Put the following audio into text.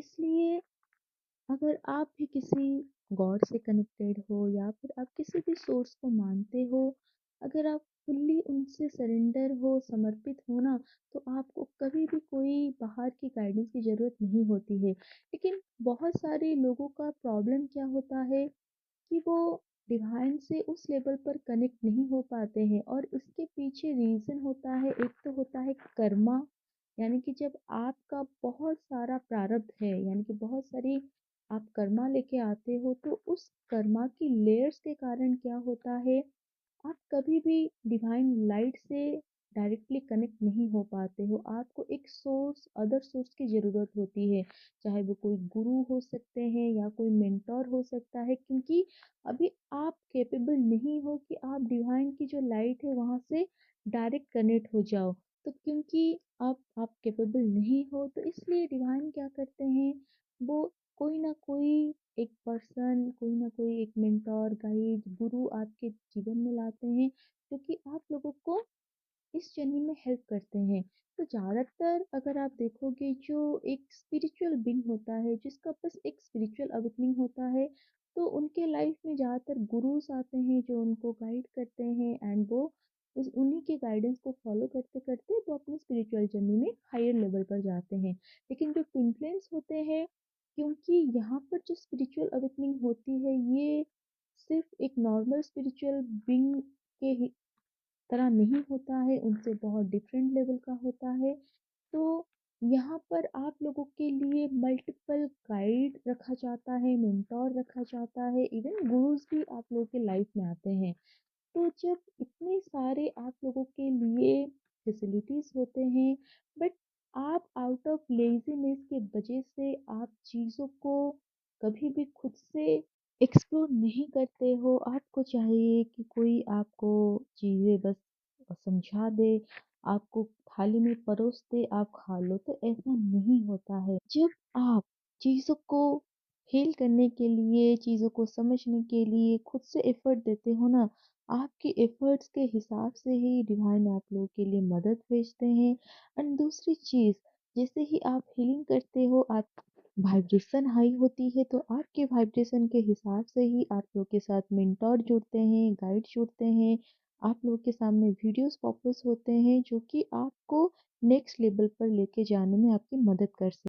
इसलिए अगर आप भी किसी गॉड से कनेक्टेड हो या फिर आप किसी भी सोर्स को मानते हो, अगर आप फुल्ली उनसे सरेंडर हो, समर्पित हो ना, तो आपको कभी भी कोई बाहर की गाइडेंस की ज़रूरत नहीं होती है। लेकिन बहुत सारे लोगों का प्रॉब्लम क्या होता है कि वो डिवाइन से उस लेवल पर कनेक्ट नहीं हो पाते हैं और इसके पीछे रीज़न होता है, एक तो होता है कर्मा, यानी कि जब आपका बहुत सारा प्रारब्ध है, यानी कि बहुत सारी आप कर्मा लेके आते हो, तो उस कर्मा की लेयर्स के कारण क्या होता है, आप कभी भी डिवाइन लाइट से डायरेक्टली कनेक्ट नहीं हो पाते हो। आपको एक सोर्स, अदर सोर्स की ज़रूरत होती है, चाहे वो कोई गुरु हो सकते हैं या कोई मेंटोर हो सकता है, क्योंकि अभी आप कैपेबल नहीं हो कि आप डिवाइन की जो लाइट है वहाँ से डायरेक्ट कनेक्ट हो जाओ। तो क्योंकि आप कैपेबल नहीं हो, तो इसलिए डिवाइन क्या करते हैं, वो कोई ना कोई एक पर्सन, कोई ना कोई एक मेंटोर, गाइड, गुरु आपके जीवन में लाते हैं, जो कि आप लोगों को इस जर्नी में हेल्प करते हैं। तो ज़्यादातर अगर आप देखोगे, जो एक स्पिरिचुअल बीइंग होता है, जिसका बस एक स्पिरिचुअल अवेकनिंग होता है, तो उनके लाइफ में ज़्यादातर गुरुज आते हैं जो उनको गाइड करते हैं, एंड वो उस उन्हीं के गाइडेंस को फॉलो करते करते वो अपनी स्पिरिचुअल जर्नी में हायर लेवल पर जाते हैं। लेकिन जो ट्विन फ्लेम्स होते हैं, क्योंकि यहाँ पर जो स्पिरिचुअल अवेकनिंग होती है, ये सिर्फ एक नॉर्मल स्पिरिचुअल बीइंग के ही तरह नहीं होता है, उनसे बहुत डिफरेंट लेवल का होता है। तो यहाँ पर आप लोगों के लिए मल्टीपल गाइड रखा जाता है, मेंटोर रखा जाता है, इवन गुरुज भी आप लोगों के लाइफ में आते हैं। तो जब इतने सारे आप लोगों के लिए फैसिलिटीज होते हैं, बट आप आउट ऑफ लेजीनेस के वजह से आप चीज़ों को कभी भी खुद से एक्सप्लोर नहीं करते हो। आपको चाहिए कि कोई आपको चीज़ें बस समझा दे, आपको थाली में परोस दे, आप खा लो, तो ऐसा नहीं होता है। जब आप चीज़ों को हील करने के लिए, चीज़ों को समझने के लिए खुद से एफर्ट देते हो ना, आपके एफर्ट्स के हिसाब से ही डिवाइन आप लोगों के लिए मदद भेजते हैं। एंड दूसरी चीज़, जैसे ही आप हीलिंग करते हो, आप वाइब्रेशन हाई होती है, तो आपके वाइब्रेशन के हिसाब से ही आप लोग के साथ मेंटोर जुड़ते हैं, गाइड जुड़ते हैं, आप लोगों के सामने वीडियोस पॉपअप होते हैं जो कि आपको नेक्स्ट लेवल पर लेके जाने में आपकी मदद कर सकते हैं।